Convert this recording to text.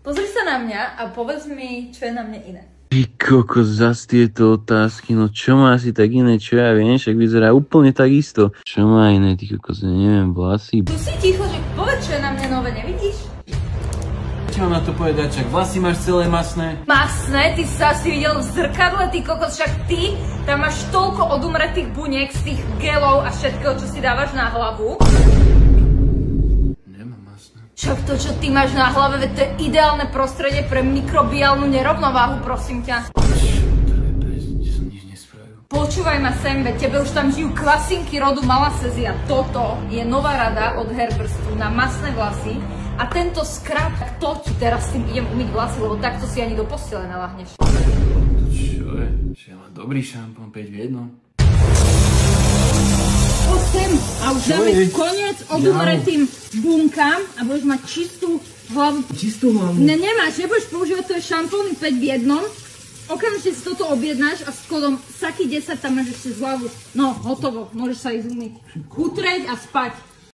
Pozri sa na mňa a povedz mi, čo je na mne iné. Ty kokos, zas tieto otázky, no čo má asi tak iné, čo ja viem, však vyzerá úplne tak isto. Čo má iné, ty kokos, neviem, vlasy. Tu si ticho, že povedz, čo je na mne nové, nevidíš? Čo mám na to povedať, čak vlasy máš celé masné? Masné? Ty sa asi videl v zrkadle, ty kokos, však ty tam máš toľko odumretých buniek z tých gelov a všetkého, čo si dávaš na hlavu. Však to, čo ty máš na hlave, veď to je ideálne prostredie pre mikrobiálnu nerovnováhu, prosím ťa. Som nič nespravil. Počúvaj ma sem, veď tebe už tam žijú klasinky rodu Malassezia. Toto je nová rada od Hairburstu na masné vlasy a tento skrab, to ti teraz s tým idem umyť vlasy, lebo takto si ani do postele neláhneš. Čo je? Že ja mám dobrý šampón, 5 v 1. Poď sem a už dáme koniec odumretým bunkám a budeš mať čistú hlavu. Čistú hlavu? Nemáš, nebudeš používať tvoje šampóny 5 v 1. Okamžite si toto objednáš a s kódom SAKI10 tam máš ešte z hlavu. No, hotovo, môžeš sa ísť umyť. Utrieť a spať.